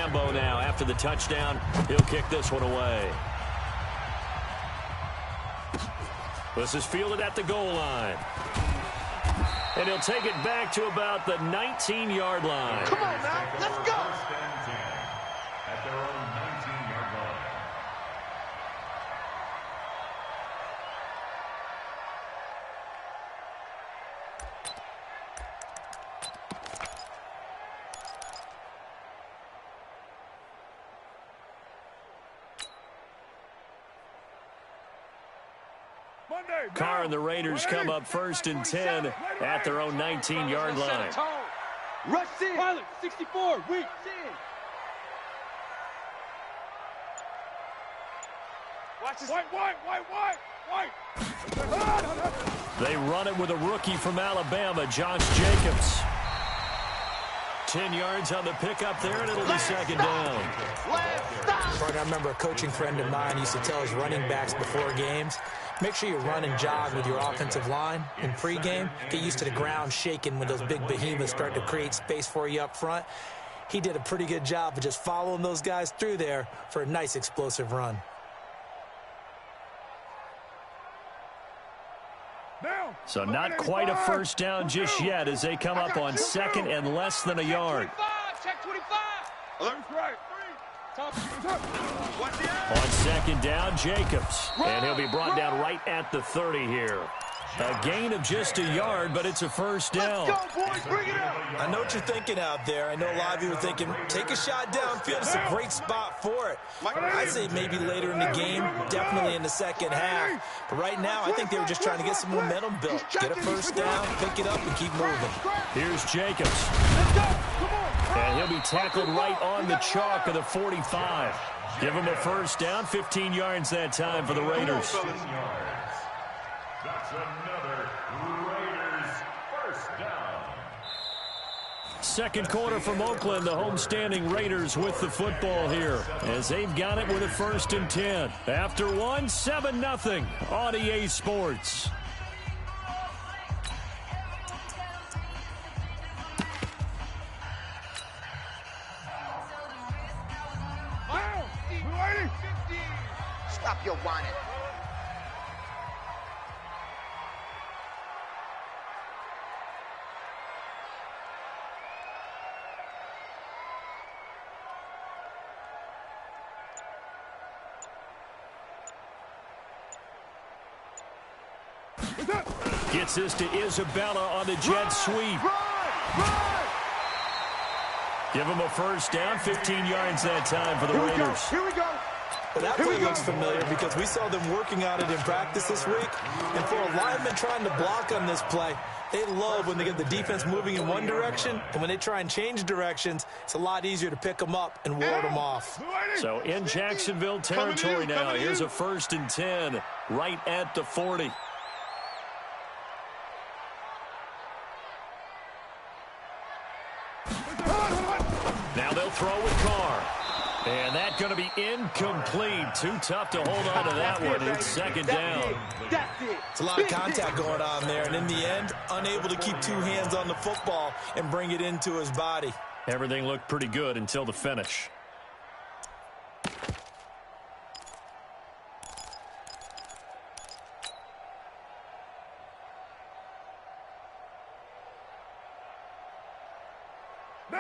Lambeau now after the touchdown. He'll kick this one away. This is fielded at the goal line. And he'll take it back to about the 19-yard line. Come on now, let's go. At their own 19-yard line. Carr and the Raiders come up 1st and 10 at their own 19-yard line. Rush in. Pilot, 64, weak, in. Watch this. White. They run it with a rookie from Alabama, Josh Jacobs. 10 yards on the pickup there, and it'll be second down. I remember a coaching friend of mine used to tell his running backs before games, make sure you run and jog with your offensive line in pregame. Get used to the ground shaking when those big behemoths start to create space for you up front. He did a pretty good job of just following those guys through there for a nice explosive run. So not quite a first down just yet as they come up on 2nd and less than a yard. Check 25. Alert's right. On 2nd down, Jacobs. And he'll be brought down right at the 30 here. A gain of just a yard, but it's a first down. Let's go, boys. Bring it up. I know what you're thinking out there. I know a lot of you are thinking, take a shot downfield. It's a great spot for it. I'd say maybe later in the game, definitely in the second half. But right now, I think they were just trying to get some momentum built. Get a first down, pick it up, and keep moving. Here's Jacobs. And he'll be tackled right on the chalk of the 45. Give him a first down, 15 yards that time for the Raiders. That's another Raiders first down. Second quarter from Oakland, the homestanding Raiders with the football here as they've got it with a 1st and 10. After 7-0 on EA Sports. Stop your whining. Gets this to Isabella on the jet sweep. Give him a first down, 15 yards that time for the Raiders. Here we go. Well, that play looks familiar because we saw them working on it in practice this week. And for a lineman trying to block on this play, they love when they get the defense moving in one direction. And when they try and change directions, it's a lot easier to pick them up and ward them off. So in Jacksonville territory now, here's a 1st and 10 right at the 40. Now they'll throw with Carr. And that's going to be incomplete. Too tough to hold on to that one. It's 2nd down. It's a lot of contact going on there. And in the end, unable to keep 2 hands on the football and bring it into his body. Everything looked pretty good until the finish.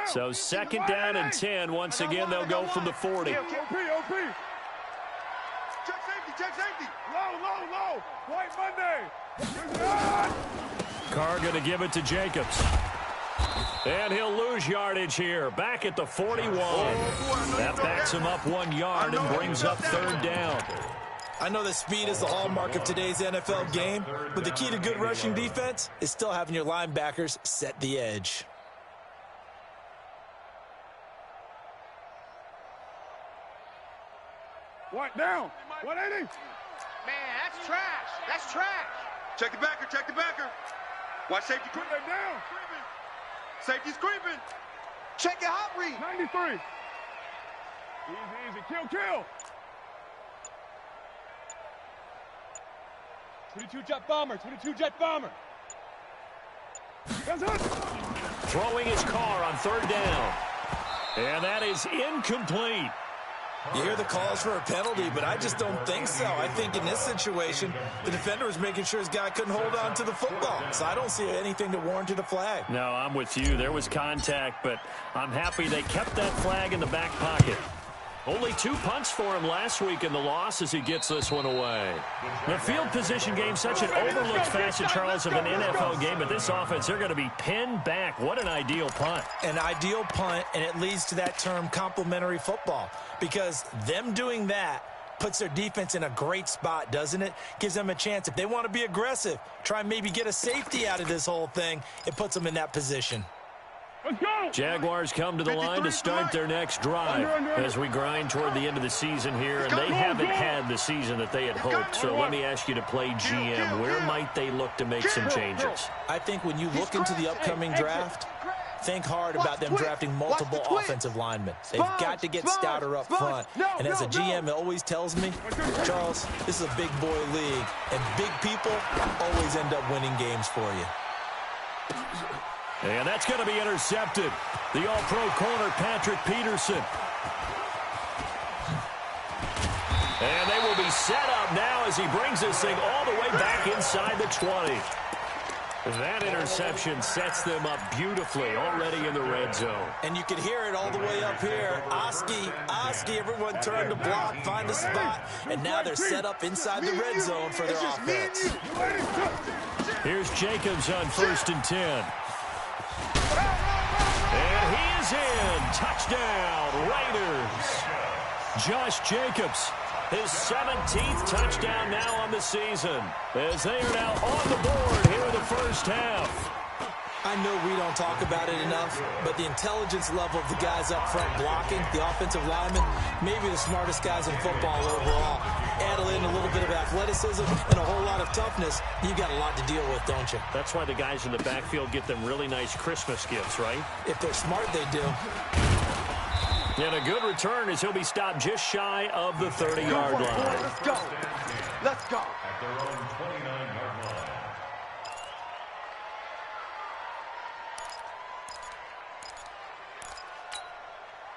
So 2nd down and 10. Once again, they'll go from the 40. OP. Check safety. Low. White Monday. Carr going to give it to Jacobs. And he'll lose yardage here. Back at the 41. That backs him up 1 yard and brings up 3rd down. I know that speed is the hallmark of today's NFL game, but the key to good rushing defense is still having your linebackers set the edge. White down. 180. Man, that's trash. Check the backer. Watch safety creeping down. Safety's creeping. Check your hot read. 93. Easy. Kill. 22 jet bomber. That's it. Throwing his Carr on 3rd down. And that is incomplete. You hear the calls for a penalty, but I just don't think so. I think in this situation, the defender was making sure his guy couldn't hold on to the football. So I don't see anything that warranted a flag. No, I'm with you. There was contact, but I'm happy they kept that flag in the back pocket. Only 2 punts for him last week in the loss as he gets this one away. The field position game, such an overlooked facet, Charles, of an NFL game, but this offense, they're going to be pinned back. What an ideal punt. An ideal punt, and it leads to that term complementary football, because them doing that puts their defense in a great spot, doesn't it? Gives them a chance. If they want to be aggressive, try and maybe get a safety out of this whole thing, it puts them in that position. Jaguars come to the line to start their next drive as we grind toward the end of the season here, and they haven't had the season that they had hoped. So let me ask you to play GM. Where might they look to make some changes? I think when you look into the upcoming draft, think hard about them drafting multiple offensive linemen. They've got to get stouter up front. And as a GM, it always tells me, Charles, this is a big boy league, and big people always end up winning games for you. And that's going to be intercepted. The all-pro corner, Patrick Peterson. And they will be set up now as he brings this thing all the way back inside the 20. That interception sets them up beautifully already in the red zone. And you can hear it all the way up here. Oski, everyone turned to block, find the spot, and now they're set up inside the red zone for their offense. Here's Jacobs on 1st and 10. And he is in. Touchdown, Raiders. Josh Jacobs, his 17th touchdown now on the season, as they are now on the board here in the first half. I know we don't talk about it enough, but the intelligence level of the guys up front blocking, the offensive linemen, maybe the smartest guys in football overall. Add in a little bit of athleticism and a whole lot of toughness, you got a lot to deal with, don't you? That's why the guys in the backfield get them really nice Christmas gifts, right? If they're smart, they do. And a good return as he'll be stopped just shy of the 30-yard line. Let's go. Let's go. At their own 29-yard line.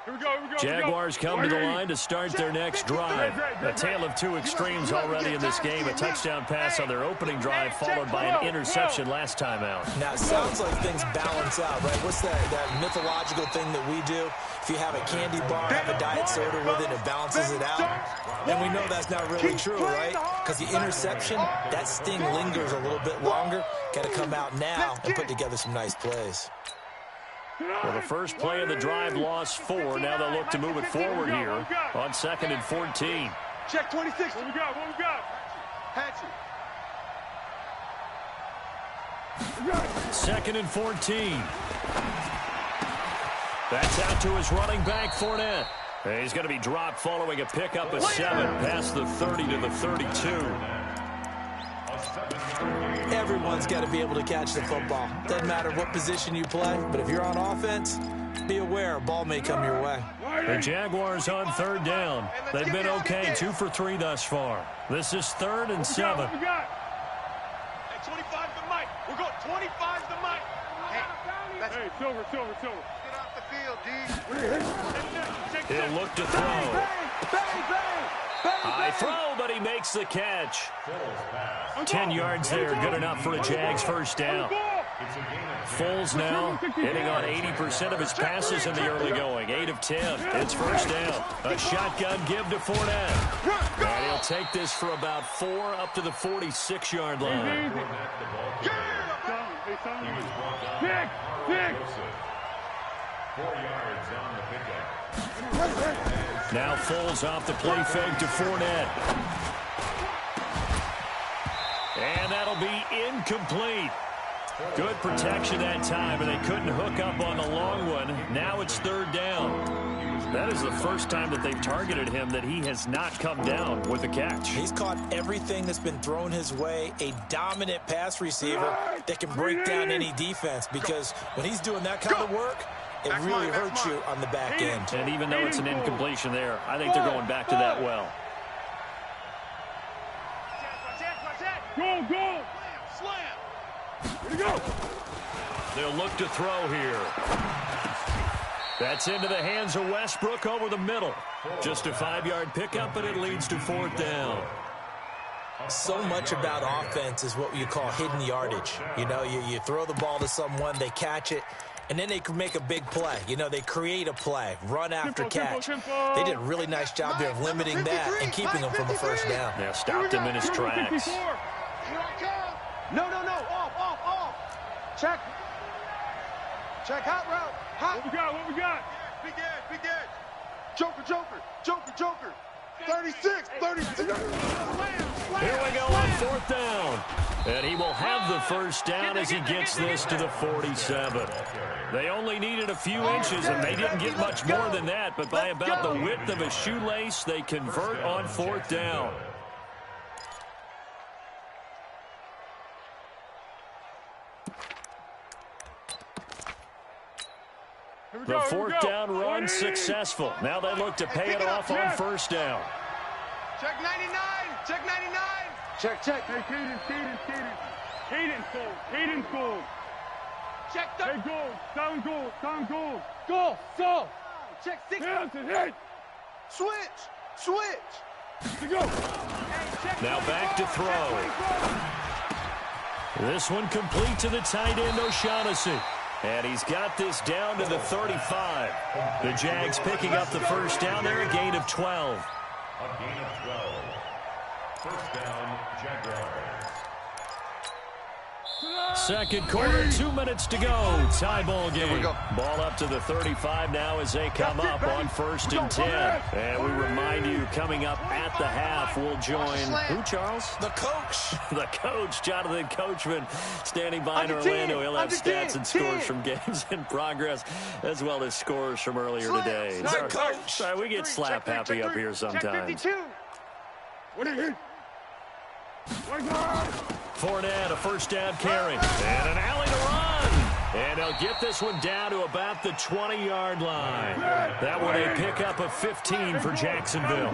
Here we go. Jaguars come to the line to start their next drive. A tale of two extremes already in this game. A touchdown pass on their opening drive, followed by an interception last time out. Now, it sounds like things balance out, right? What's that mythological thing that we do? If you have a candy bar, have a diet soda with it, it balances it out. And we know that's not really true, right? Because the interception, that sting lingers a little bit longer. Got to come out now and put together some nice plays. Well, the first play of the drive lost 4. Now they'll look to move it forward here on 2nd and 14. Check 26. What we got? Hatchet. 2nd and 14. That's out to his running back, Fournette. And he's going to be dropped following a pickup of 7 past the 30 to the 32. Everyone's got to be able to catch the football. Doesn't matter what position you play, but if you're on offense, be aware a ball may come your way. The Jaguars on 3rd down. They've been okay, 2 for 3 thus far. This is 3rd and 7. Hey, 25 the mic. We're going 25 the mic. Hey, silver. Get off the field, D. He'll look to throw. High throw, but he makes the catch. 10 yards there, good enough for a Jags first down. Foles now hitting on 80% of his passes in the early going. 8 of 10. It's first down. A shotgun give to Fournette. And he'll take this for about 4 up to the 46-yard line. Pick. 4 yards on the pickup. Now Foles off the play fake to Fournette. And that'll be incomplete. Good protection that time, and they couldn't hook up on the long one. Now it's 3rd down. That is the first time that they've targeted him that he has not come down with a catch. He's caught everything that's been thrown his way, a dominant pass receiver that can break down any defense, because when he's doing that kind of work, it really hurts you on the back end. And even though it's an incompletion there, I think they're going back to that well. Go. Slam. Here we go. They'll look to throw here. That's into the hands of Westbrook over the middle. Just a 5-yard pickup, but it leads to 4th down. So much about offense is what you call hidden yardage. You know, you throw the ball to someone, they catch it, and then they can make a big play. You know, they create a play, run after catch. They did a really nice job there of limiting that and keeping him from a first down. Yeah, stopped him in his tracks. No. Off. Check. Hot route. Hot. What we got? Big edge. Joker. 36. Here we go on 4th down. And he will have the first down as he gets this to the 47. They only needed a few inches, and they didn't get much more than that. But by about the width of a shoelace, they convert on 4th down. The 4th down run successful. Now they look to pay it off on first down. Check 99. Check. Hey, Cadence goal. Check Hey, goal. Down goal. Go. Check 6. Hey. Switch. To go. Now back to throw. This one complete to the tight end, O'Shaughnessy. And he's got this down to the 35. The Jags picking up the first down there, a gain of 12. A gain of 12. First down, Jaguars. Second quarter, 2 minutes to go. Tie ball game. Ball up to the 35 now as they come up on 1st and 10. And we remind you, coming up at the half, we'll join who, Charles? The coach. The coach, Jonathan Coachman, standing by in Orlando. He'll have stats and scores from games in progress, as well as scores from earlier today. Sorry, we get slap happy up here sometimes. Fournette, a first down carry, and an alley to run. And he'll get this one down to about the 20-yard line. That one a pickup of 15 for Jacksonville.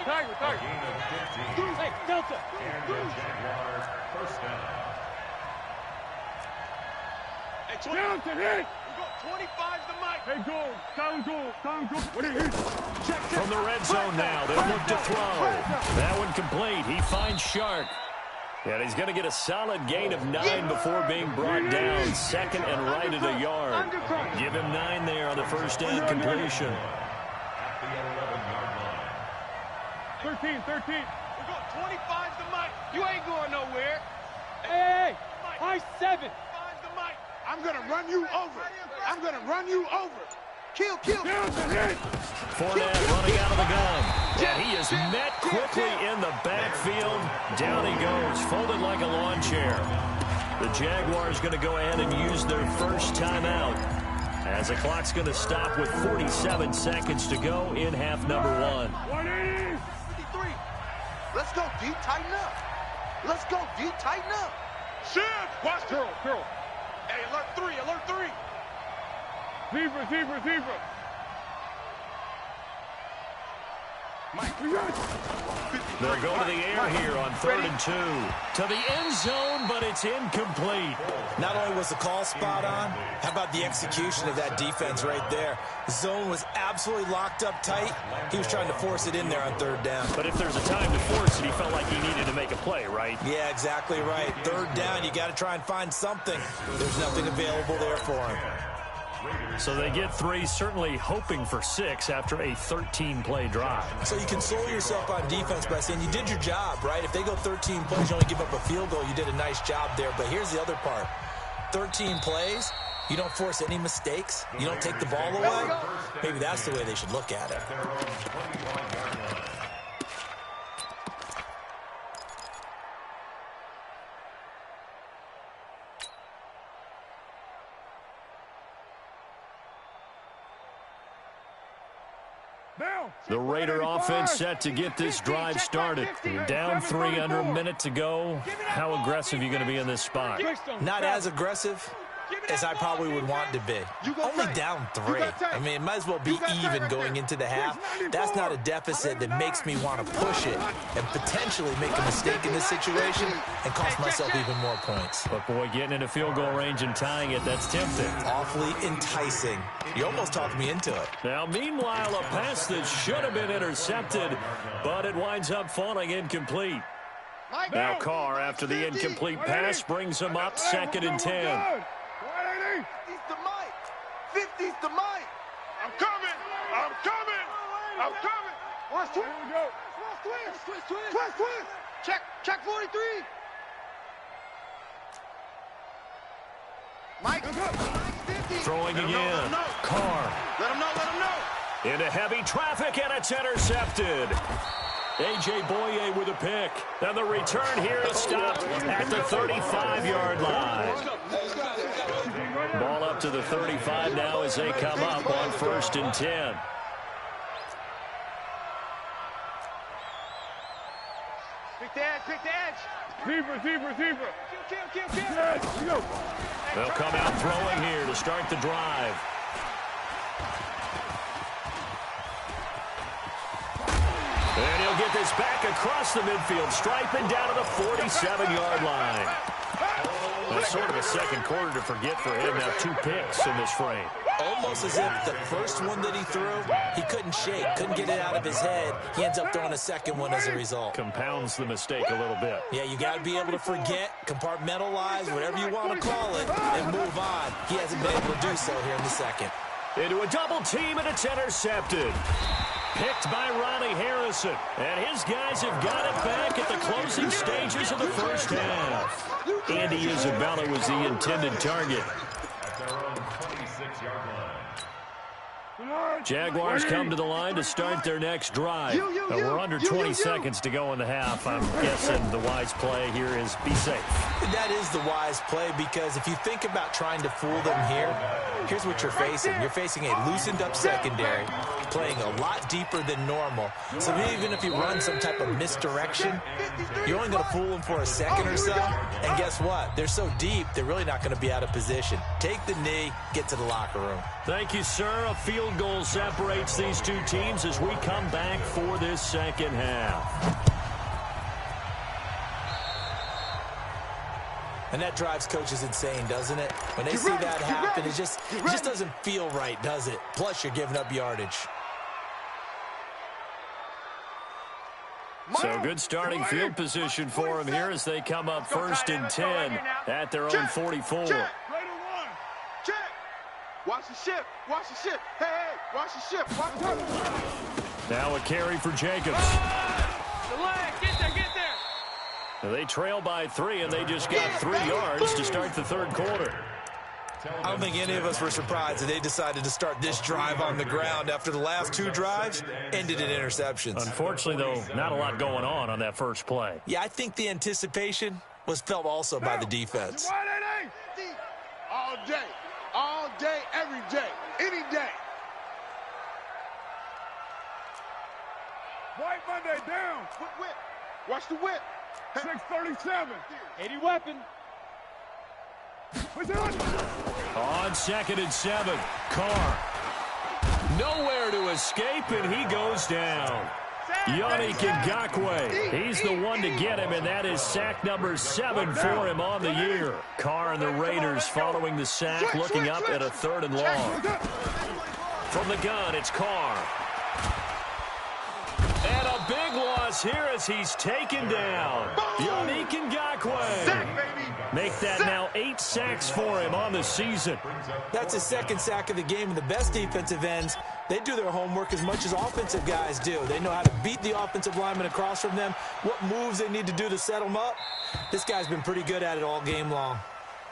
Tiger. Hey, Delta. Jaguars, first down. Hey, Delta, hit. We got 25 the mic. Hey, goal. Down goal. What do you hit? From the red zone now, they'll look to throw. That one complete. He finds Shark. And he's going to get a solid gain of 9 before being brought down. Second and right at a yard. Give him 9 there on the first down completion. At the 11-yard line. 13. We got 25 the mic. You ain't going nowhere. Hey, high 7. The mic. I'm going to run you over. Kill. Fournette running out of the gun. And he is met quickly in the backfield. Down he goes, folded like a lawn chair. The Jaguars going to go ahead and use their first timeout, as the clock's going to stop with 47 seconds to go in half number 1. 53. Let's go deep, tighten up. Shift. Watch girl. Hey, alert 3. Zebra. They'll go to the air here on 3rd and 2. To the end zone, but it's incomplete. Not only was the call spot on, how about the execution of that defense right there? The zone was absolutely locked up tight. He was trying to force it in there on 3rd down. But if there's a time to force it, he felt like he needed to make a play, right? Yeah, exactly right. 3rd down, you got to try and find something. There's nothing available there for him. So they get 3, certainly hoping for 6 after a 13-play drive. So you console yourself on defense by saying you did your job, right? If they go 13 plays, you only give up a field goal, you did a nice job there. But here's the other part. 13 plays, you don't force any mistakes, you don't take the ball away. Maybe that's the way they should look at it. The Raider offense set to get this drive started. Down 3 under a minute to go. How aggressive are you going to be in this spot? Not as aggressive, as I probably would want to be. Only down 3. I mean, it might as well be even going into the half. That's not a deficit that makes me want to push it and potentially make a mistake in this situation and cost myself even more points. But, boy, getting into field goal range and tying it, that's tempting. Awfully enticing. You almost talked me into it. Now, meanwhile, a pass that should have been intercepted, but it winds up falling incomplete. Now Carr, after the incomplete pass, brings him up 2nd and 10. 50's to Mike. 50's to Mike. I'm coming. I'm coming. I'm coming. Watch twist. Twist. Check 43. Mike. 50. Throwing again. Carr. Let him know. Into heavy traffic, and it's intercepted. A.J. Boye with a pick. And the return here is stopped at the 35-yard line. Ball up to the 35 now as they come up on 1st and 10. Pick the edge. Receiver. Kill. They'll come out throwing here to start the drive. And he'll get this back across the midfield stripe and down to the 47-yard line. That's sort of a second quarter to forget for him. Now 2 picks in this frame. Almost as if the first one that he threw, he couldn't shake, couldn't get it out of his head. He ends up throwing a second one as a result. Compounds the mistake a little bit. Yeah, you got to be able to forget, compartmentalize, whatever you want to call it, and move on. He hasn't been able to do so here in the second. Into a double team, and it's intercepted. Picked by Ronnie Harrison. And his guys have got it back at the closing stages of the first half. Andy Isabella was the intended target. At their own 26-yard line. Jaguars come to the line to start their next drive. We're under 20 seconds to go in the half. I'm guessing the wise play here is be safe. That is the wise play, because if you think about trying to fool them here, here's what you're facing. You're facing a loosened-up secondary, playing a lot deeper than normal. So even if you run some type of misdirection, you're only going to fool them for a second or so. And guess what? They're so deep, they're really not going to be out of position. Take the knee, get to the locker room. Thank you, sir. A field goal separates these two teams as we come back for this second half. And that drives coaches insane, doesn't it? When they see that happen, it just doesn't feel right, does it? Plus, you're giving up yardage. So good starting field position for them here as they come up 1st and 10 at their own 44. Check. Watch the ship. Hey, watch the ship. Now a carry for Jacobs. The leg, get there. Now they trail by 3, and they just got 3 yards to start the third quarter. I don't think any of us were surprised that they decided to start this drive on the ground after the last 2 drives ended in interceptions. Unfortunately, though, not a lot going on that first play. Yeah, I think the anticipation was felt also by the defense. All day, every day, any day. White Monday down. Whip. Watch the whip. 637. 80 weapon. On 2nd and 7, Carr. Nowhere to escape, and he goes down. Yannick Ngakoue, he's the one to get him, and that is sack number 7 for him on the year. Carr and the Raiders following the sack, looking up at a 3rd and long. From the gun, it's Carr. And a big loss here as he's taken down. Yannick Ngakoue. Make that now 8 sacks for him on the season. That's his 2nd sack of the game, and the best defensive ends, they do their homework as much as offensive guys do. They know how to beat the offensive lineman across from them, what moves they need to do to set them up. This guy's been pretty good at it all game long.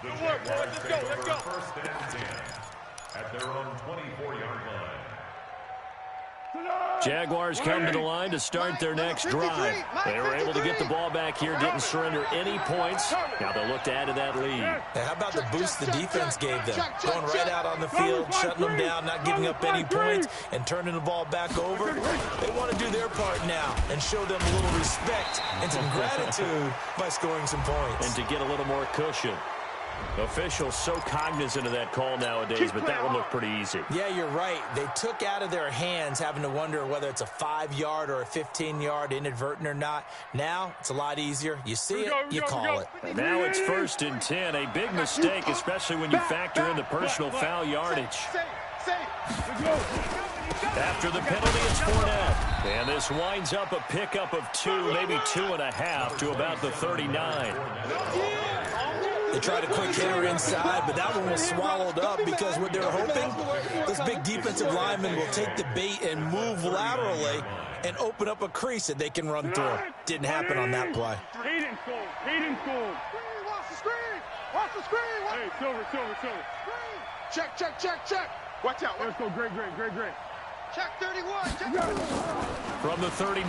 The Jaguars take over 1st and 10 at their own 24-yard line. Jaguars come to the line to start their next drive. They were able to get the ball back here, didn't surrender any points. Now they'll look to add to that lead. Now, how about the boost the defense gave them? Going right out on the field, shutting them down, not giving up any points, and turning the ball back over. They want to do their part now and show them a little respect and some gratitude by scoring some points. And to get a little more cushion. Officials so cognizant of that call nowadays, but that one looked pretty easy. Yeah, you're right. They took out of their hands having to wonder whether it's a 5-yard or a 15-yard, inadvertent or not. Now, it's a lot easier. You see it, you call it. And now it's 1st and 10. A big mistake, especially when you factor in the personal foul yardage. After the penalty, it's Fournette. And this winds up a pickup of 2, maybe 2.5 to about the 39. They tried a quick hitter inside, but that one was swallowed up because what they were hoping, this big defensive lineman will take the bait and move laterally and open up a crease that they can run through. Didn't happen on that play. Heat and cold. Heat and cold. Watch the screen. Watch the screen. Hey, Silver. Check. Watch out. Let's go. Great. Check 31. From the 39,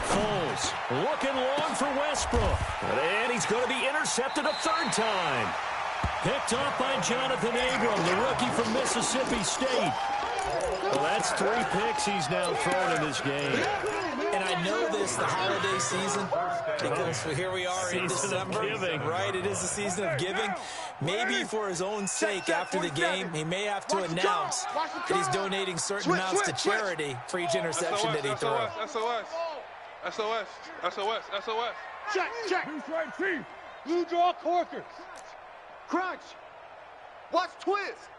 Foles looking long for Westbrook. And he's going to be intercepted a 3rd time. Picked off by Jonathan Abram, the rookie from Mississippi State. Well, that's 3 picks he's now thrown in this game. And I know this, the holiday season, because here we are in December, right? It is the season of giving. Maybe for his own sake, after the game, he may have to announce that he's donating certain amounts to charity for each interception that he throws. SOS. Check. Blue stripe chief. Blue draw corkers. Crunch. Watch twist.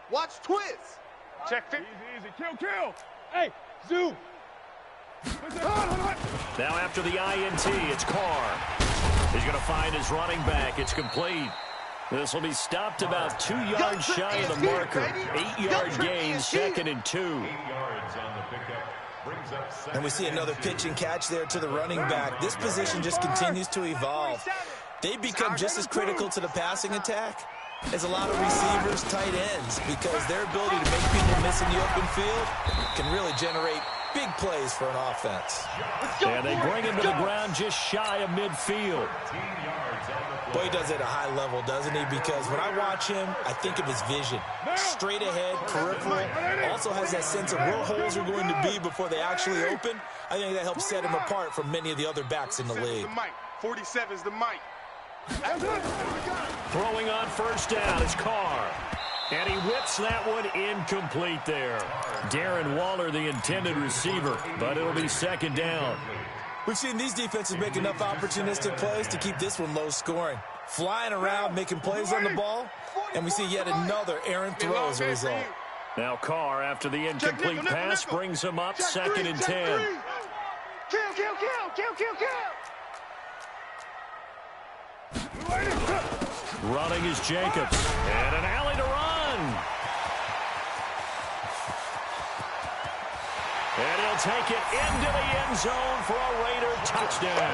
Check. Easy. Kill. Hey, zoom. Now after the INT, it's Carr. He's going to find his running back. It's complete. This will be stopped about 2 yards shy of the marker. 8-yard gain, 2nd and 2. 8 yards on the pickup. Brings up 2nd. And we see another pitch and catch there to the running back. This position just continues to evolve. They become just as critical to the passing attack as a lot of receivers, tight ends, because their ability to make people miss in the open field can really generate big plays for an offense. And they bring him to the ground just shy of midfield. Boy, he does it at a high level, doesn't he? Because when I watch him, I think of his vision. Straight ahead, peripheral. Also has that sense of where holes are going to be before they actually open. I think that helps set him apart from many of the other backs in the league. 47's the mic. Throwing on 1st down is Carr. And he whips that one incomplete there. Darren Waller, the intended receiver, but it'll be 2nd down. We've seen these defenses make enough opportunistic plays to keep this one low scoring. Flying around, making plays on the ball, and we see yet another errant throw as a result. Now Carr, after the incomplete pass, brings him up 2nd and 10. Running is Jacobs. And an alley to run. And he'll take it into the end zone for a Raider touchdown.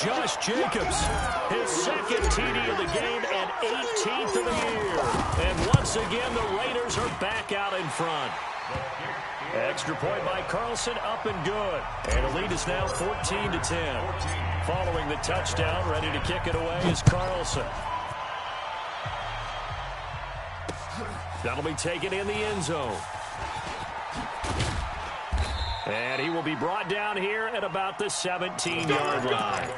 Josh Jacobs, his 2nd TD of the game and 18th of the year. And once again, the Raiders are back out in front. Extra point by Carlson, up and good. And the lead is now 14-10. Following the touchdown, ready to kick it away is Carlson. That'll be taken in the end zone. And he will be brought down here at about the 17-yard line.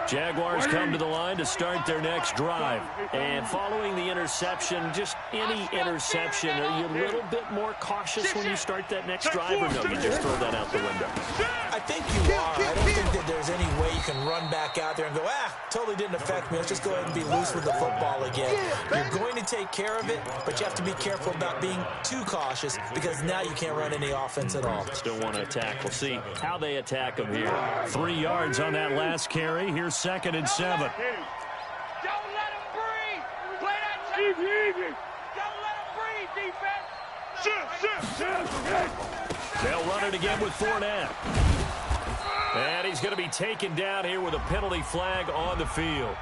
Jaguars come to the line to start their next drive. And following the interception, just any interception, are you a little bit more cautious when you start that next drive, or no, you just throw that out the window? I think you are. I don't think that there's any way you can run back out there and go, totally didn't affect me. Let's just go ahead and be loose with the football again. You're going to take care of it, but you have to be careful about being too cautious because now you can't run any offense at all. Still want to attack. We'll see how they attack him here. 3 yards on that last carry. Here's 2nd and 7. Don't let him breathe. Play that easy. Don't let him breathe, defense. Shit. They'll run it again with Fournette. And he's going to be taken down here with a penalty flag on the field.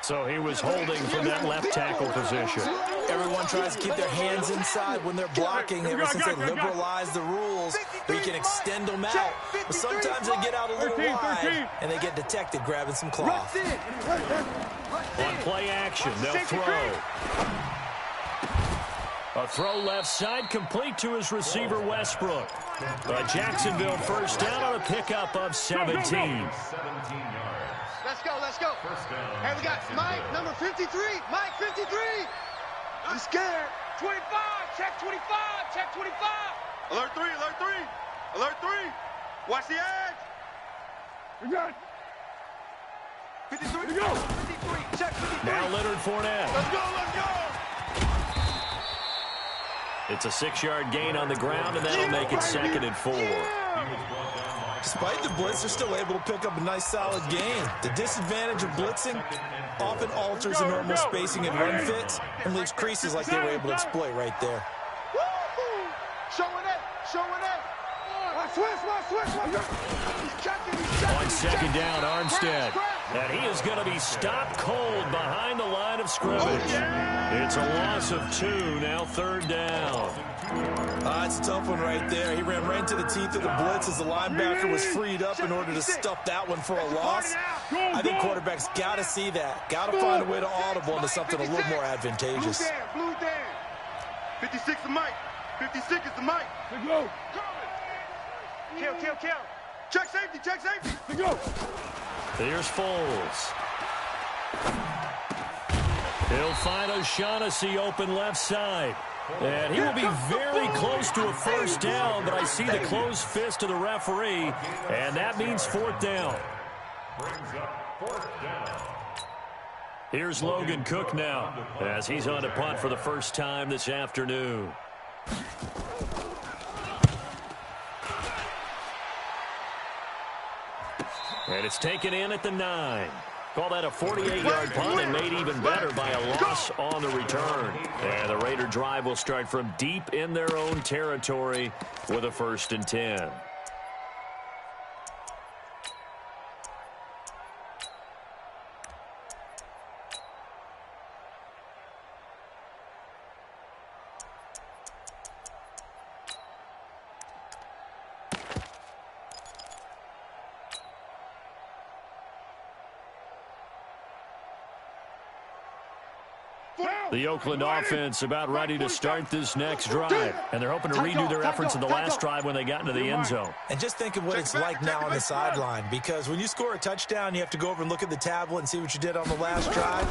So he was holding from that left tackle position. Everyone tries to keep their hands inside when they're blocking ever since they liberalized the rules where you can extend them out. But sometimes they get out a little wide and they get detected grabbing some cloth. On play action, they'll throw. A throw left side complete to his receiver Westbrook. Jacksonville first down on a pickup of 17. 17 yards. Let's go, let's go. Hey, we got Mike, number 53. Mike, 53. I'm scared. 25, check 25, check 25. Alert 3, alert 3. Alert 3. Watch the edge. You got it. 53. Here we go. 53, check 53. Now Leonard Fournette. Let's go, let's go. It's a 6-yard gain on the ground, and that'll make it 2nd and 4. Despite the blitz, they're still able to pick up a nice, solid gain. The disadvantage of blitzing often alters the normal spacing and run fits and leaves creases like they were able to exploit right there. Woo-hoo. Showing it, showing it. Watch. He's checking. On 2nd down, Armstead. And he is going to be stopped cold behind the line of scrimmage. It's a loss of 2, now 3rd down. It's a tough one right there. He ran right into the teeth of the blitz as the linebacker was freed up in order to stuff that one for a loss. I think quarterbacks got to see that. Got to find a way to audible into something a little more advantageous. Blue down. 56 is Mike. 56 is the Mike. Let's go. Kill. Check safety. Let's go. Here's Foles. He'll find O'Shaughnessy open left side. And he will be very close to a first down, but I see the closed fist of the referee, and that means 4th down. Brings up 4th down. Here's Logan Cook now, as he's on to punt for the first time this afternoon. And it's taken in at the 9. Call that a 48-yard punt and made even better by a loss on the return. And the Raider drive will start from deep in their own territory with a 1st and 10. The Oakland offense about ready to start this next drive. And they're hoping to redo their efforts in the last drive when they got into the end zone. And just think of what it's like now on the sideline, because when you score a touchdown, you have to go over and look at the tablet and see what you did on the last drive.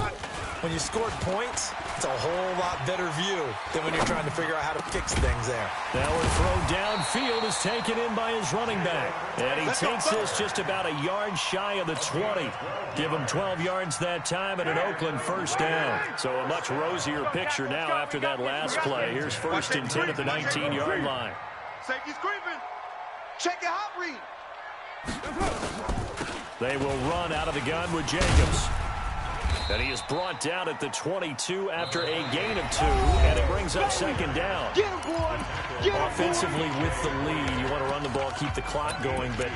When you scored points, it's a whole lot better view than when you're trying to figure out how to fix things there. Now a throw downfield is taken in by his running back. And he takes this just about a yard shy of the 20. Give him 12 yards that time and an Oakland first down. So a much rosier picture now after that last play. Here's 1st and 10 at the 19-yard line. Safety's creeping. Check your hot read. They will run out of the gun with Jacobs. And he is brought down at the 22 after a gain of 2, and it brings up 2nd down. Get him, boy. Offensively with the lead, you want to run the ball, keep the clock going, but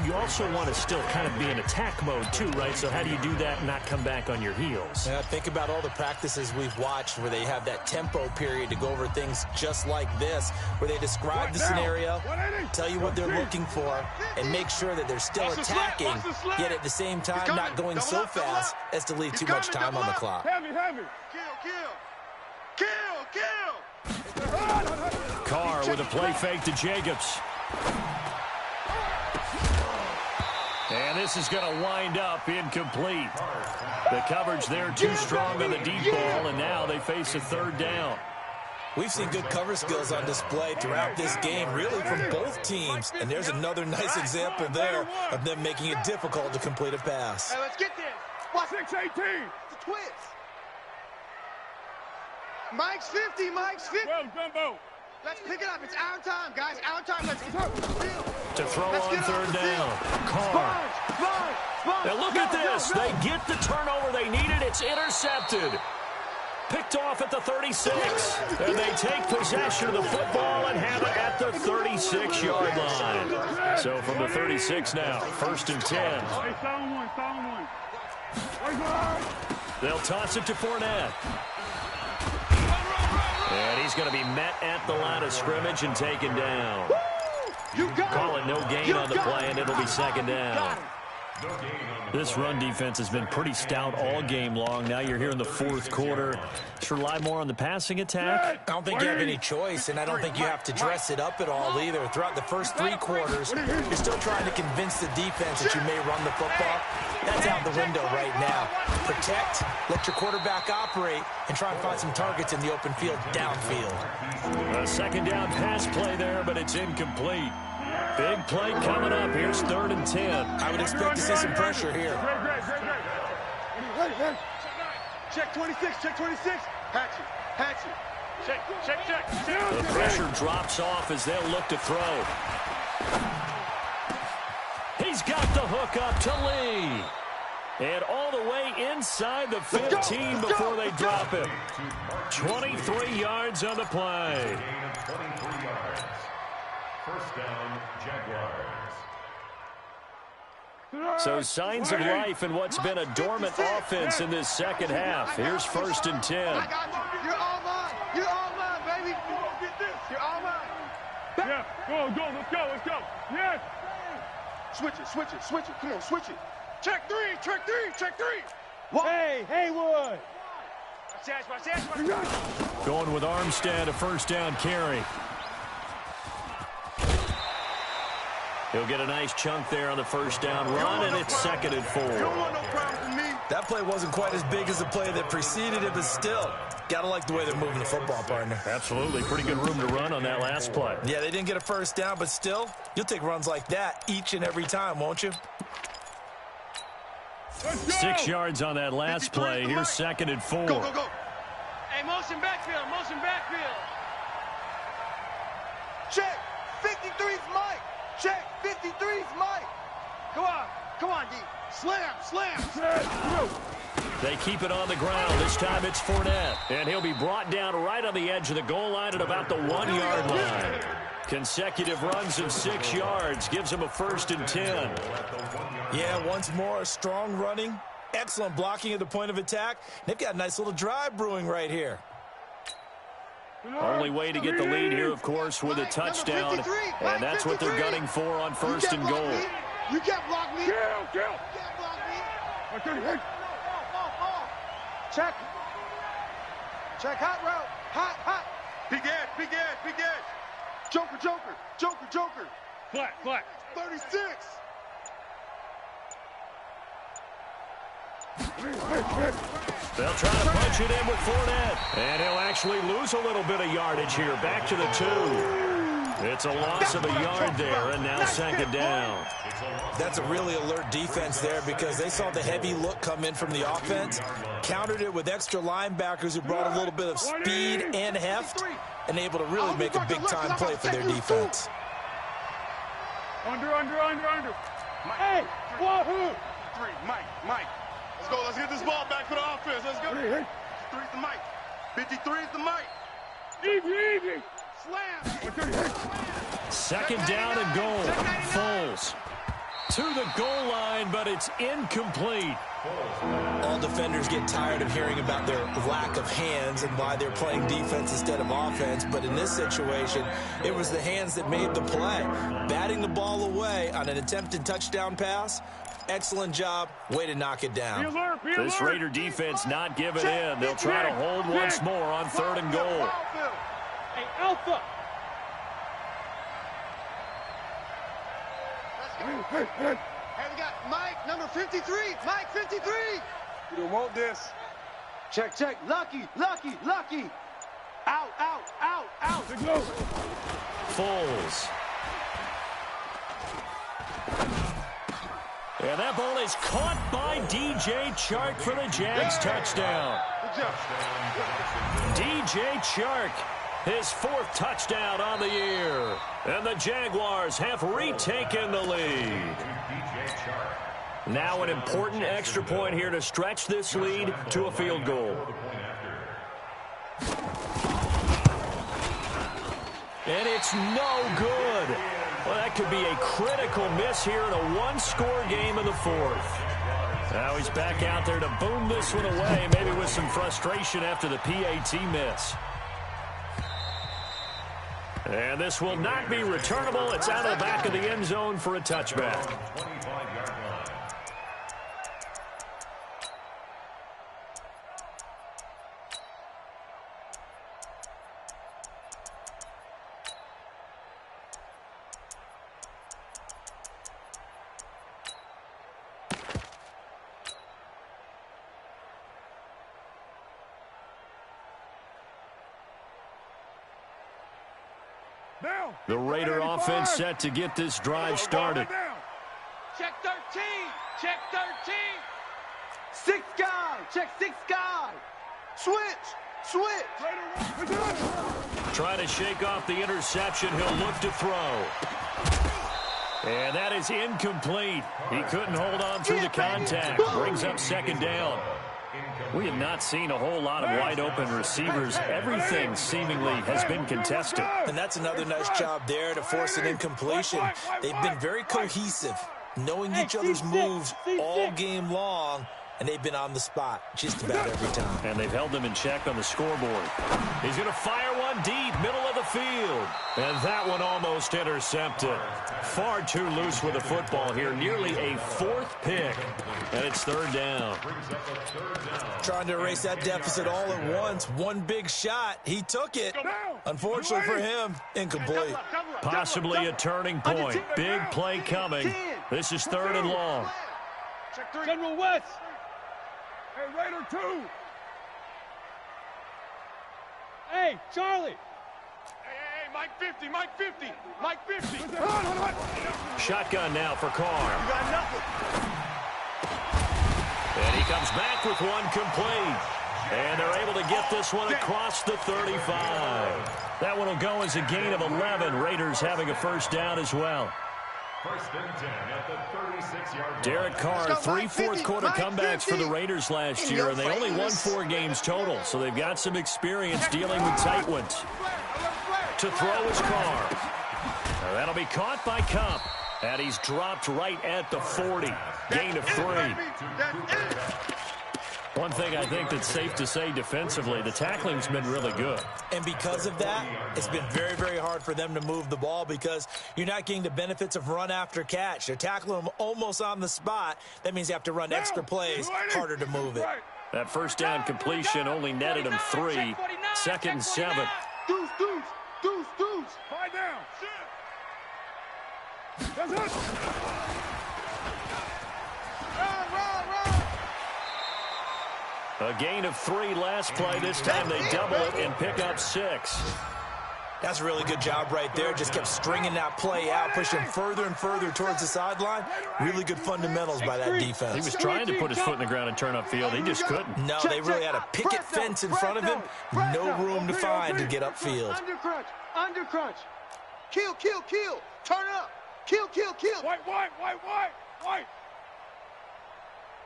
you also want to still kind of be in attack mode too, right? So how do you do that and not come back on your heels? Yeah, think about all the practices we've watched where they have that tempo period to go over things just like this, where they describe the scenario, tell you what they're looking for, and make sure that they're still attacking, yet at the same time not going so fast as to leave too much time on the clock. Heavy. Kill. Carr with a play fake to Jacobs. And this is going to wind up incomplete. The coverage there too strong on the deep ball, and now they face a 3rd down. We've seen good cover skills on display throughout this game, really from both teams. And there's another nice example there of them making it difficult to complete a pass. Hey, let's get this. Watch 6-18. the twist. Mike's 50. 12 jumbo. Let's pick it up. It's our time, guys. Our time. Let's go. To throw on 3rd down. Carr. Now look at this. They get the turnover they needed. It's intercepted. Picked off at the 36. And they take possession of the football and have it at the 36-yard line. So from the 36 now, 1st and 10. Hey, sound one. They'll toss it to Fournette. And he's going to be met at the line of scrimmage and taken down. Call it no gain on the play, and it'll be 2nd down. This run defense has been pretty stout all game long. Now you're here in the fourth quarter. Just rely more on the passing attack? I don't think you have any choice, and I don't think you have to dress it up at all either. Throughout the first 3 quarters, you're still trying to convince the defense that you may run the football. That's out the window right now. Protect, let your quarterback operate, and try and find some targets in the open field downfield. A second down pass play there, but it's incomplete. Big play coming up. Here's 3rd and 10. I would expect to see some pressure here. Check 26, check 26. Hatchet. Check. The pressure drops off as they'll look to throw. He's got the hook up to Lee. And all the way inside the 15 before they drop him. 23 yards on the play. 23 yards. First down, Jaguars. So signs of life in what's been a dormant offense in this second half. Here's 1st and 10. I got you. You're all mine, baby. You're all mine. Yeah, go, let's go. Yes. Switch it. Come on, switch it. Check three. What? Hey, Haywood. Going with Armstead, a 1st down carry. He'll get a nice chunk there on the 1st down run, and it's 2nd and 4. You don't want no problem with me. That play wasn't quite as big as the play that preceded it, but still, gotta like the way they're moving the football, partner. Absolutely. Pretty good room to run on that last play. Yeah, they didn't get a 1st down, but still, you'll take runs like that each and every time, won't you? 6 yards on that last play. Here's 2nd and 4. Go. Hey, motion backfield. Check. 53's Mike. Check. 53's Mike. Come on, D. Slam. They keep it on the ground. This time it's Fournette. And he'll be brought down right on the edge of the goal line at about the 1-yard line. Consecutive runs of 6 yards gives him a 1st and 10. Yeah, once more, strong running, excellent blocking at the point of attack. They've got a nice little drive brewing right here. Only way to get the lead here, of course, with a touchdown. And that's what they're gunning for on 1st and goal. You can't block me. Kill. You can't block me. Check. Hot route. Hot. Big edge. Joker. Flat. 36. They'll try to punch it in with Fournette. And he'll actually lose a little bit of yardage here. Back to the 2. It's a loss of a yard there, and now 2nd down. That's a really alert defense there because they saw the heavy look come in from the offense, countered it with extra linebackers who brought a little bit of speed and heft, and able to really make a big-time play for their defense. Under. Hey, wahoo! 3, Mike. Let's go. Let's get this ball back for the offense. Let's go. 53's the Mike. 53's the Mike. Easy. Slam. 2nd down and goal. Foles to the goal line, but it's incomplete. All defenders get tired of hearing about their lack of hands and why they're playing defense instead of offense, but in this situation, it was the hands that made the play. Batting the ball away on an attempted touchdown pass, excellent job, way to knock it down. Be alert. This Raider defense not giving in. They'll try to hold once more on 3rd and goal. Hey, Alpha. Hey, we got Mike, number 53. Mike, 53. You don't want this. Check. Lucky. Out. Let's go. Foles. And that ball is caught by DJ Chark for the Jags touchdown. Good job. DJ Chark, his 4th touchdown on the year. And the Jaguars have retaken the lead. Now an important extra point here to stretch this lead to a field goal. And it's no good. Well, that could be a critical miss here in a 1-score game in the 4th. Now he's back out there to boom this one away, maybe with some frustration after the PAT miss. And this will not be returnable. It's out of the back of the end zone for a touchback. The Raider offense set to get this drive started. Check 13. Check 13. 6 guy. Check 6 guy. Switch. Trying to shake off the interception. He'll look to throw. And that is incomplete. He couldn't hold on through the contact. Brings up second down. We have not seen a whole lot of wide-open receivers. Everything seemingly has been contested. And that's another nice job there to force an incompletion. They've been very cohesive, knowing each other's moves all game long, and they've been on the spot just about every time. And they've held them in check on the scoreboard. He's going to fire one deep, middle of the field. And that one almost intercepted. Far too loose with the football here. Nearly a 4th pick. And it's 3rd down. Trying to erase that deficit all at once. One big shot. He took it. Unfortunately for him, incomplete. Possibly a turning point. Big play coming. This is 3rd and long. General West. Hey, Raider 2. Hey, Charlie. Hey, Mike 50. Mike 50. Shotgun now for Carr. You got nothing. And he comes back with one complete. And they're able to get this one across the 35. That one will go as a gain of 11. Raiders having a 1st down as well. 1st and 10 at the 36-yard line. Derek Carr, 3 fourth-quarter comebacks for the Raiders last year, and they only won 4 games total, so they've got some experience dealing with tight ones. To throw is Carr. Now that'll be caught by Cup, and he's dropped right at the 40. Gain of 3. One thing I think that's safe to say defensively, the tackling's been really good. And because of that, it's been very, very hard for them to move the ball because you're not getting the benefits of run after catch. They're tackling them almost on the spot. That means you have to run extra plays, harder to move it. That 1st down completion only netted him 3. 2nd and 7. Deuce. 5 down. That's it. A gain of 3 last play. This time they double it and pick up 6. That's a really good job right there. Just kept stringing that play out, pushing further and further towards the sideline. Really good fundamentals by that defense. He was trying to put his foot in the ground and turn upfield. He just couldn't. No, they really had a picket fence in front of him. No room to find to get upfield. Under crunch. Kill. Turn up. Kill. White.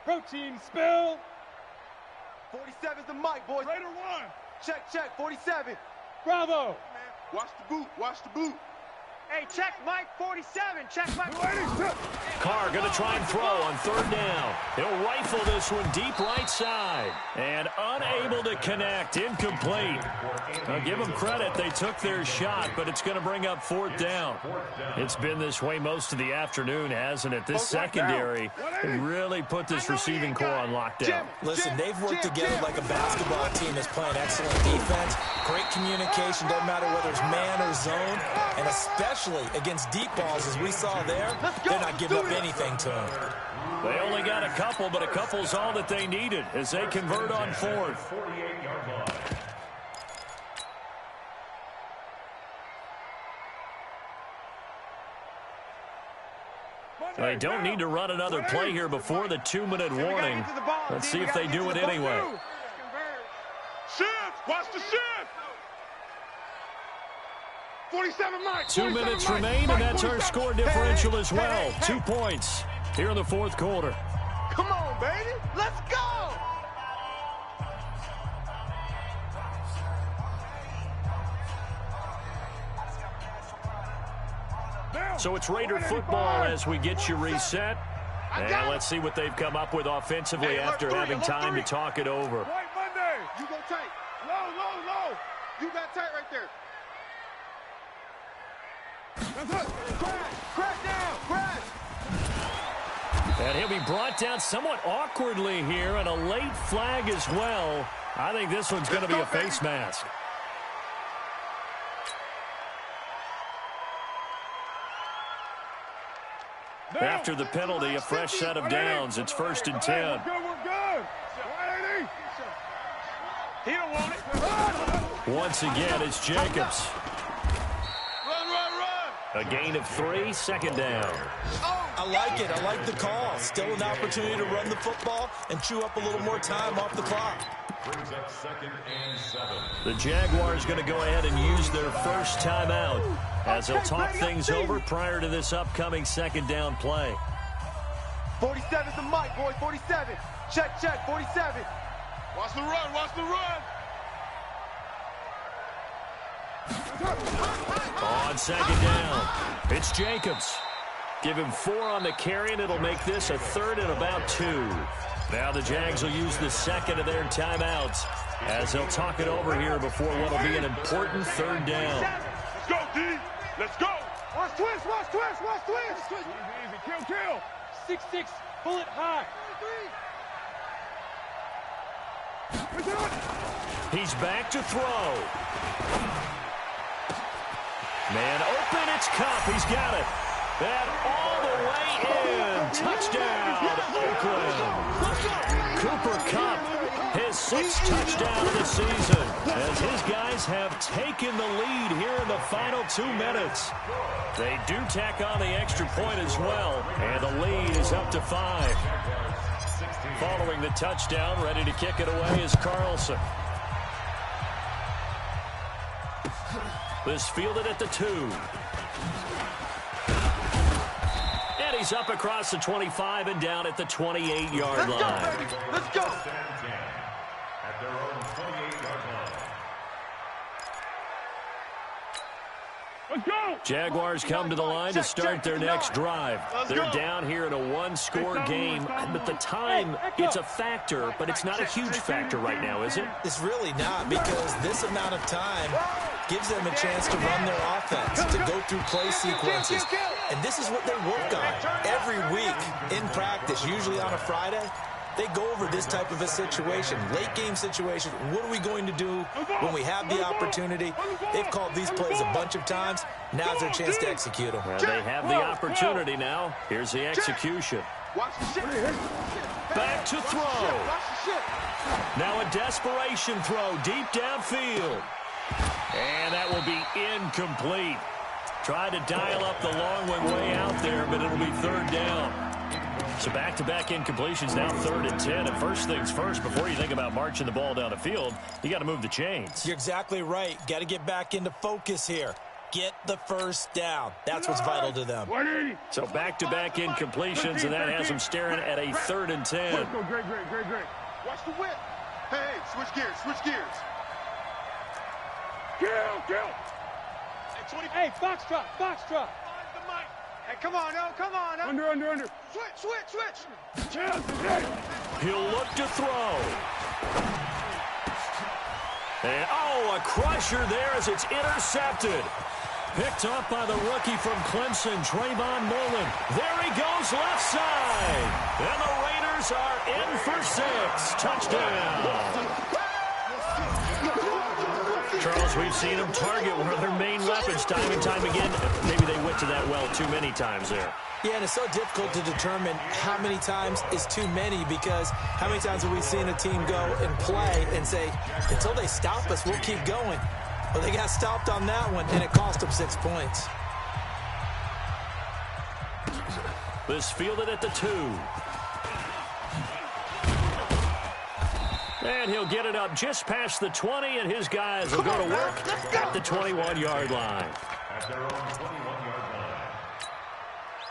Protein spill. 47's the mic, boys. Raider 1. Check. 47. Bravo. Watch the boot. Hey, check Mike 47. Check Mike. Carr going to try and throw on 3rd down. He'll rifle this one deep right side. And unable to connect. Incomplete. I'll give them credit. They took their shot, but it's going to bring up 4th down. It's been this way most of the afternoon, hasn't it? This secondary really put this receiving core on lockdown. Listen, they've worked together like a basketball team that's playing excellent defense. Great communication. Doesn't matter whether it's man or zone. And especially against deep balls, as we saw there, they're not giving up anything to them. They only got a couple, but a couple's all that they needed as they convert on 4th. 48-yard line. They don't need to run another play here before the 2-minute warning. Let's see if they do it anyway. Shift. Watch the shift. 47 Mike. 2 minutes remain, and that's our score differential as well. 2 points here in the 4th quarter. Come on, baby. Let's go. So it's Raider football as we get you reset. And let's see what they've come up with offensively after having time to talk it over. White Monday. You go tight. Low. You got tight right there. Crash down. And he'll be brought down somewhat awkwardly here, and a late flag as well. I think this one's going to be a face mask. After the penalty, a fresh set of downs. It's 1st and 10. We're good. He don't want it. Once again, it's Jacobs. Run. A gain of 3, second down. I like it. I like the call. Still an opportunity to run the football and chew up a little more time off the clock. Brings up 2nd and 7. The Jaguars going to go ahead and use their first timeout as they'll talk things over prior to this upcoming second down play. 47's the mic, boys. 47. Check, 47. Watch the run, watch the run. On second down, it's Jacobs. Give him 4 on the carry, and it'll make this a 3rd and about 2. Now the Jags will use the second of their timeouts as they'll talk it over here before what will be an important 3rd down. Let's go, D. Let's go. Watch twist, watch twist, watch twist. Easy, kill. 6-6, pull it high. He's back to throw. Man open, it's Cup. He's got it. And all the way in. Touchdown, Oakland. Cooper Kupp, his 6th touchdown of the season, as his guys have taken the lead here in the final 2 minutes. They do tack on the extra point as well, and the lead is up to 5. Following the touchdown, ready to kick it away is Carlson. This fielded at the 2. And he's up across the 25 and down at the 28-yard line. Let's go, baby. Let's go. At their own 28-yard line. Let's go. Jaguars come to the line to start their next drive. They're down here in a 1-score game, but the time, it's a factor, but it's not a huge factor right now, is it? It's really not, because this amount of time gives them a chance to run their offense, to go through play sequences. And this is what they work on every week in practice, usually on a Friday. They go over this type of a situation, late game situation. What are we going to do when we have the opportunity? They've called these plays a bunch of times. Now's their chance to execute them. Well, they have the opportunity now. Here's the execution. Back to throw. Now a desperation throw deep downfield. And that will be incomplete. Tried to dial up the long one way out there, but it'll be 3rd down. So back-to-back incompletions, now 3rd and 10. And first things first, before you think about marching the ball down the field, you got to move the chains. You're exactly right. Got to get back into focus here. Get the first down. That's what's vital to them. So back-to-back incompletions, and that has them staring at a 3rd and 10. Great. Watch the whip. Hey, switch gears. Kill. Hey, Foxtrot. Hey, come on, no. Under. Switch. He'll look to throw. And, a crusher there as it's intercepted. Picked up by the rookie from Clemson, Trayvon Mullen. There he goes, left side. And the Raiders are in for 6. Touchdown. Charles, we've seen them target one of their main weapons time and time again. Maybe they went to that well too many times there. Yeah, and it's so difficult to determine how many times is too many, because how many times have we seen a team go and play and say, until they stop us, we'll keep going. Well, they got stopped on that one, and it cost them 6 points. This fielded at the 2. And he'll get it up just past the 20, and his guys will go to work at the 21-yard line. At their own 21-yard line.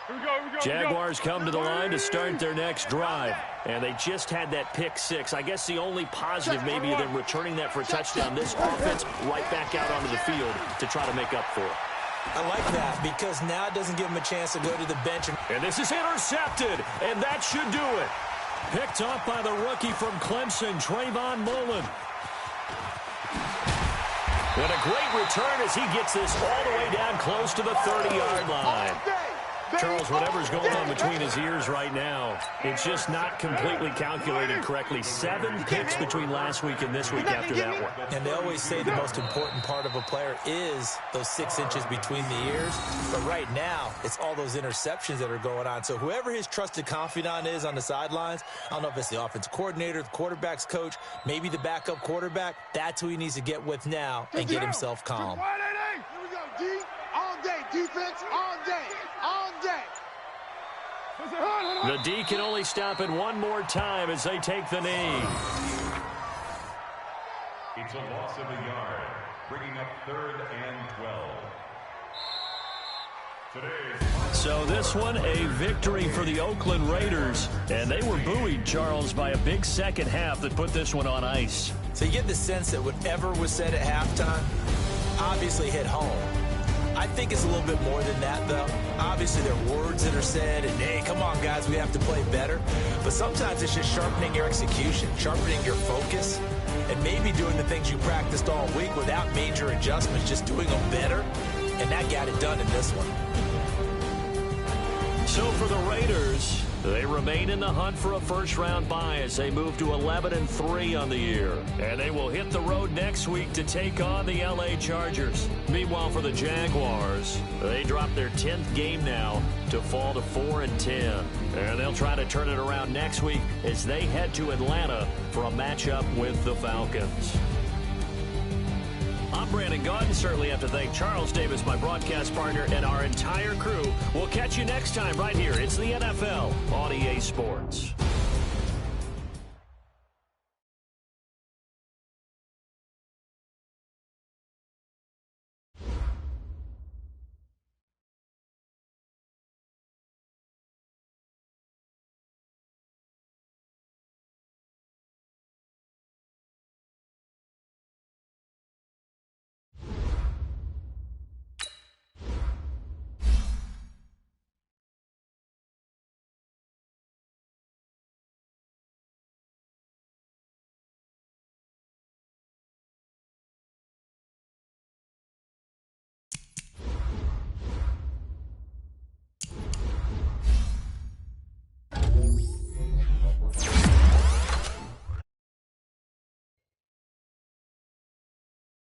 Here we go. Jaguars come to the line to start their next drive. And they just had that pick 6. I guess the only positive maybe of them returning that for a touchdown. This offense right back out onto the field to try to make up for it. I like that, because now it doesn't give them a chance to go to the bench. And this is intercepted, and that should do it. Picked up by the rookie from Clemson, Trayvon Mullen. And a great return as he gets this all the way down close to the 30-yard line. Charles, whatever's going on between his ears right now, it's just not completely calculated correctly. 7 picks between last week and this week after that one. And they always say the most important part of a player is those 6 inches between the ears. But right now, it's all those interceptions that are going on. So whoever his trusted confidant is on the sidelines, I don't know if it's the offensive coordinator, the quarterback's coach, maybe the backup quarterback, that's who he needs to get with now and get himself calm. Here we go, D. All day, defense all day, all day. The D can only stop it one more time as they take the knee. It's a loss of a yard, bringing up 3rd and 12. So this one, a victory for the Oakland Raiders. And they were buoyed, Charles, by a big second half that put this one on ice. So you get the sense that whatever was said at halftime obviously hit home. I think it's a little bit more than that, though. Obviously, there are words that are said, and, hey, come on, guys, we have to play better. But sometimes it's just sharpening your execution, sharpening your focus, and maybe doing the things you practiced all week without major adjustments, just doing them better. And that got it done in this one. So for the Raiders, they remain in the hunt for a first-round bye as they move to 11-3 on the year. And they will hit the road next week to take on the L.A. Chargers. Meanwhile, for the Jaguars, they drop their 10th game now to fall to 4-10. And they'll try to turn it around next week as they head to Atlanta for a matchup with the Falcons. I'm Brandon Gaudin. Certainly have to thank Charles Davis, my broadcast partner, and our entire crew. We'll catch you next time right here. It's the NFL on EA Sports.